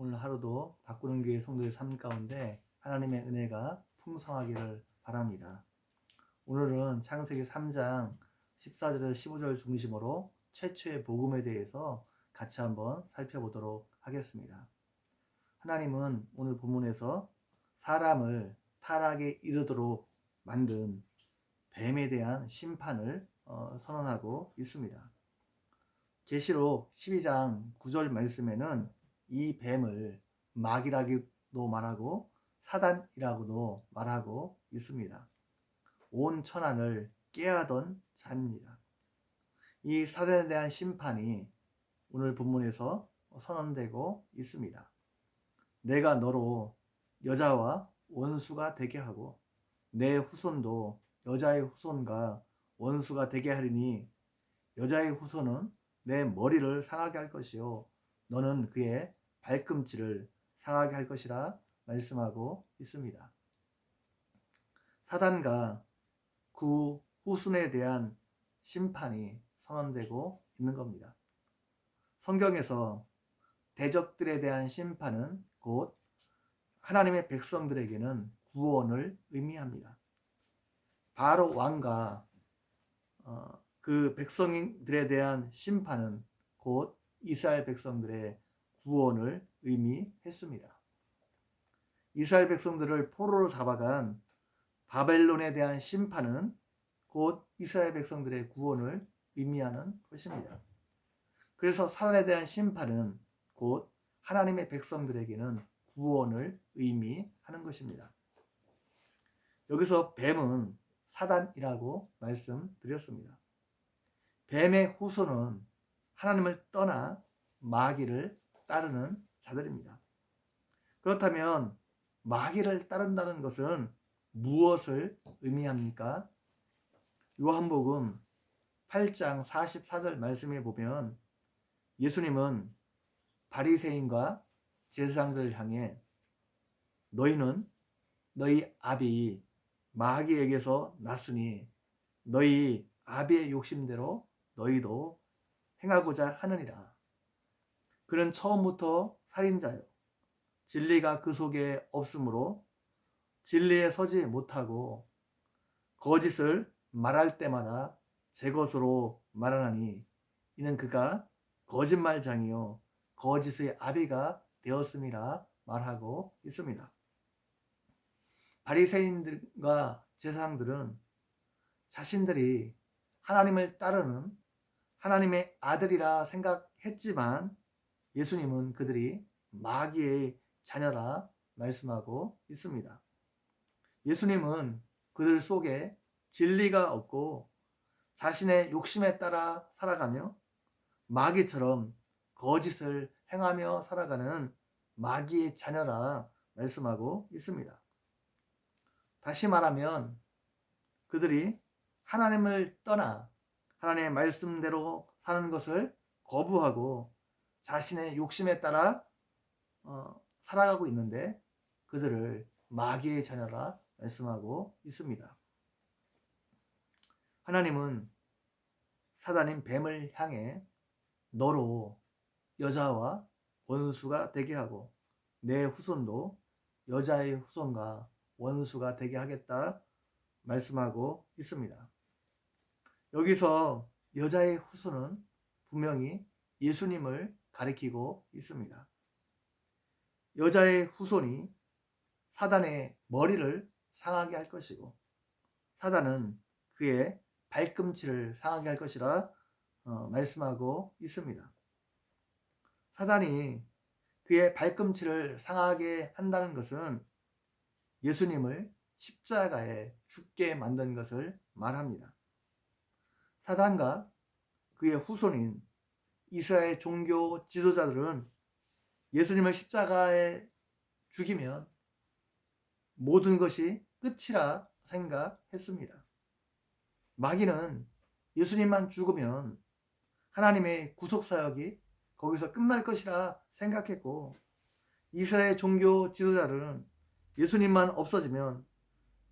오늘 하루도 바꾸는 교회 성도의 삶 가운데 하나님의 은혜가 풍성하기를 바랍니다. 오늘은 창세기 3장 14절에서 15절 중심으로 최초의 복음에 대해서 같이 한번 살펴보도록 하겠습니다. 하나님은 오늘 본문에서 사람을 타락에 이르도록 만든 뱀에 대한 심판을 선언하고 있습니다. 계시록 12장 9절 말씀에는 이 뱀을 마귀라고도 말하고 사단이라고도 말하고 있습니다. 온 천하를 꾀하던 자입니다. 이 사단에 대한 심판이 오늘 본문에서 선언되고 있습니다. 내가 너로 여자와 원수가 되게 하고 내 후손도 여자의 후손과 원수가 되게 하리니 여자의 후손은 내 머리를 상하게 할 것이요 너는 그의 발꿈치를 상하게 할 것이라 말씀하고 있습니다. 사단과 그 후손에 대한 심판이 선언되고 있는 겁니다. 성경에서 대적들에 대한 심판은 곧 하나님의 백성들에게는 구원을 의미합니다. 바로 왕과 그 백성들에 대한 심판은 곧 이스라엘 백성들의 구원을 의미했습니다. 이스라엘 백성들을 포로로 잡아간 바벨론에 대한 심판은 곧 이스라엘 백성들의 구원을 의미하는 것입니다. 그래서 사단에 대한 심판은 곧 하나님의 백성들에게는 구원을 의미하는 것입니다. 여기서 뱀은 사단이라고 말씀드렸습니다. 뱀의 후손은 하나님을 떠나 마귀를 따르는 자들입니다. 그렇다면 마귀를 따른다는 것은 무엇을 의미합니까? 요한복음 8장 44절 말씀에 보면 예수님은 바리새인과 제사장들을 향해 너희는 너희 아비 마귀에게서 났으니 너희 아비의 욕심대로 너희도 행하고자 하느니라. 그는 처음부터 살인자요 진리가 그 속에 없으므로 진리에 서지 못하고 거짓을 말할 때마다 제 것으로 말하나니 이는 그가 거짓말장이요 거짓의 아비가 되었음이라 말하고 있습니다. 바리새인들과 제사장들은 자신들이 하나님을 따르는 하나님의 아들이라 생각했지만 예수님은 그들이 마귀의 자녀라 말씀하고 있습니다. 예수님은 그들 속에 진리가 없고 자신의 욕심에 따라 살아가며 마귀처럼 거짓을 행하며 살아가는 마귀의 자녀라 말씀하고 있습니다. 다시 말하면 그들이 하나님을 떠나 하나님의 말씀대로 사는 것을 거부하고 자신의 욕심에 따라 살아가고 있는데 그들을 마귀의 자녀라 말씀하고 있습니다. 하나님은 사단인 뱀을 향해 너로 여자와 원수가 되게 하고 내 후손도 여자의 후손과 원수가 되게 하겠다 말씀하고 있습니다. 여기서 여자의 후손은 분명히 예수님을 가리키고 있습니다. 여자의 후손이 사단의 머리를 상하게 할 것이고 사단은 그의 발꿈치를 상하게 할 것이라 말씀하고 있습니다. 사단이 그의 발꿈치를 상하게 한다는 것은 예수님을 십자가에 죽게 만든 것을 말합니다. 사단과 그의 후손인 이스라엘 종교 지도자들은 예수님을 십자가에 죽이면 모든 것이 끝이라 생각했습니다. 마귀는 예수님만 죽으면 하나님의 구속사역이 거기서 끝날 것이라 생각했고 이스라엘 종교 지도자들은 예수님만 없어지면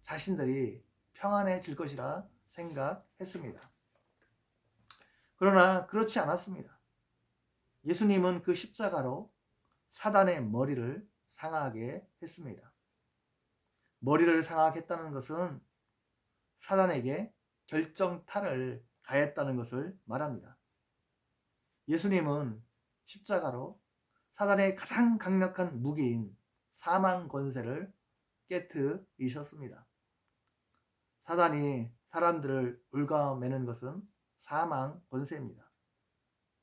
자신들이 평안해질 것이라 생각했습니다. 그러나 그렇지 않았습니다. 예수님은 그 십자가로 사단의 머리를 상하게 했습니다. 머리를 상하겠다는 것은 사단에게 결정타를 가했다는 것을 말합니다. 예수님은 십자가로 사단의 가장 강력한 무기인 사망 권세를 깨트리셨습니다. 사단이 사람들을 얽어매는 것은 사망 권세입니다.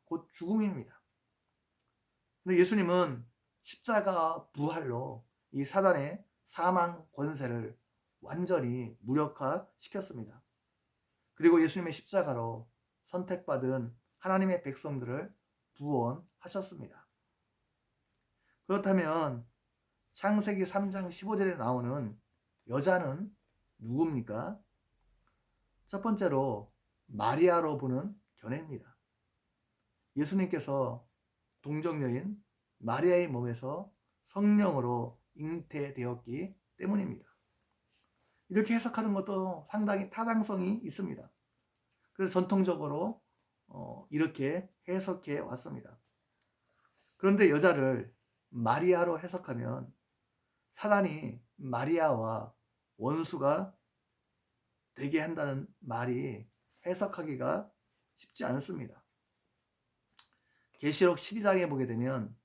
곧 죽음입니다. 근데 예수님은 십자가 부활로 이 사단의 사망 권세를 완전히 무력화시켰습니다. 그리고 예수님의 십자가로 선택받은 하나님의 백성들을 구원하셨습니다. 그렇다면 창세기 3장 15절에 나오는 여자는 누굽니까? 첫 번째로 마리아로 보는 견해입니다. 예수님께서 동정녀인 마리아의 몸에서 성령으로 잉태되었기 때문입니다. 이렇게 해석하는 것도 상당히 타당성이 있습니다. 그래서 전통적으로 이렇게 해석해 왔습니다. 그런데 여자를 마리아로 해석하면 사단이 마리아와 원수가 되게 한다는 말이 해석하기가 쉽지 않습니다. 계시록 12장에 보게 되면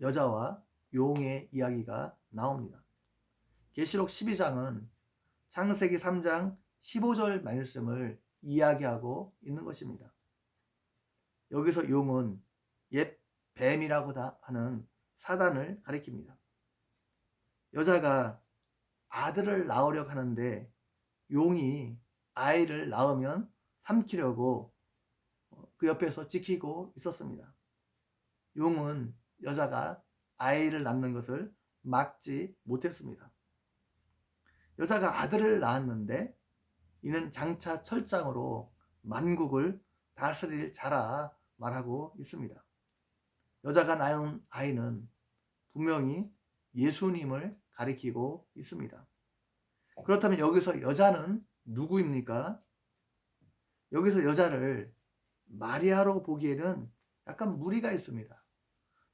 여자와 용의 이야기가 나옵니다. 계시록 12장은 창세기 3장 15절 말씀을 이야기하고 있는 것입니다. 여기서 용은 옛 뱀이라고 하는 사단을 가리킵니다. 여자가 아들을 낳으려고 하는데 용이 아이를 낳으면 삼키려고 그 옆에서 지키고 있었습니다. 용은 여자가 아이를 낳는 것을 막지 못했습니다. 여자가 아들을 낳았는데 이는 장차 철장으로 만국을 다스릴 자라 말하고 있습니다. 여자가 낳은 아이는 분명히 예수님을 가리키고 있습니다. 그렇다면 여기서 여자는 누구입니까? 여기서 여자를 마리아로 보기에는 약간 무리가 있습니다.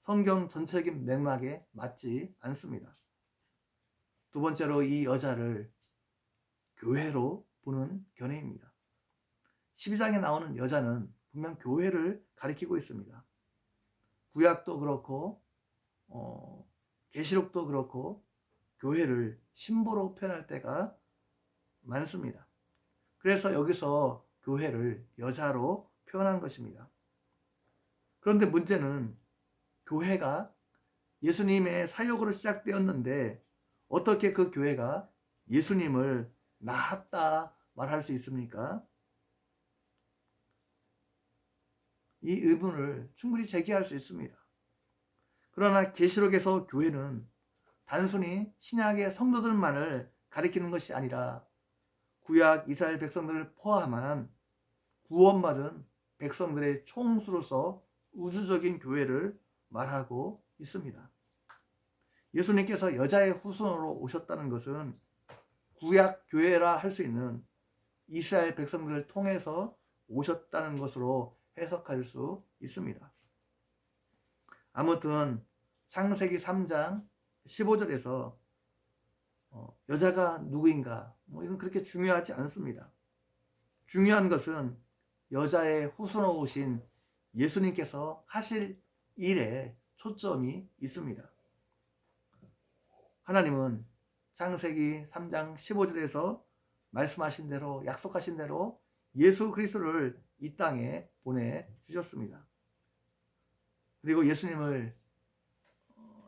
성경 전체적인 맥락에 맞지 않습니다. 두 번째로 이 여자를 교회로 보는 견해입니다. 12장에 나오는 여자는 분명 교회를 가리키고 있습니다. 구약도 그렇고 계시록도 그렇고 교회를 신부로 표현할 때가 많습니다. 그래서 여기서 교회를 여자로 표현한 것입니다. 그런데 문제는 교회가 예수님의 사역으로 시작되었는데 어떻게 그 교회가 예수님을 낳았다 말할 수 있습니까? 이 의문을 충분히 제기할 수 있습니다. 그러나 계시록에서 교회는 단순히 신약의 성도들만을 가리키는 것이 아니라 구약 이스라엘 백성들을 포함한 구원받은 백성들의 총수로서 우주적인 교회를 말하고 있습니다. 예수님께서 여자의 후손으로 오셨다는 것은 구약 교회라 할 수 있는 이스라엘 백성들을 통해서 오셨다는 것으로 해석할 수 있습니다. 아무튼 창세기 3장 15절에서 여자가 누구인가 이건 그렇게 중요하지 않습니다. 중요한 것은 여자의 후손으로 오신 예수님께서 하실 일에 초점이 있습니다. 하나님은 창세기 3장 15절에서 말씀하신 대로 약속하신 대로 예수 그리스도를 이 땅에 보내주셨습니다. 그리고 예수님을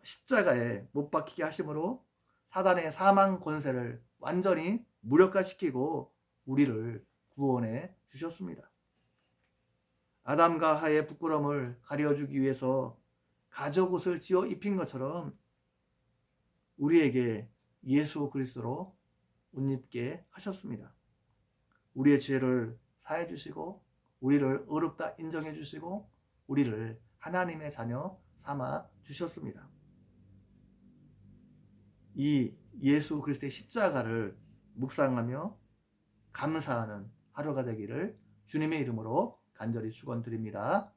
십자가에 못 박히게 하심으로 사단의 사망 권세를 완전히 무력화시키고 우리를 구원해 주셨습니다. 아담과 하의 부끄러움을 가려주기 위해서 가죽옷을 지어 입힌 것처럼 우리에게 예수 그리스도로 옷 입게 하셨습니다. 우리의 죄를 사해 주시고 우리를 의롭다 인정해 주시고 우리를 하나님의 자녀 삼아 주셨습니다. 이 예수 그리스도의 십자가를 묵상하며 감사하는 하루가 되기를 주님의 이름으로 간절히 축원드립니다.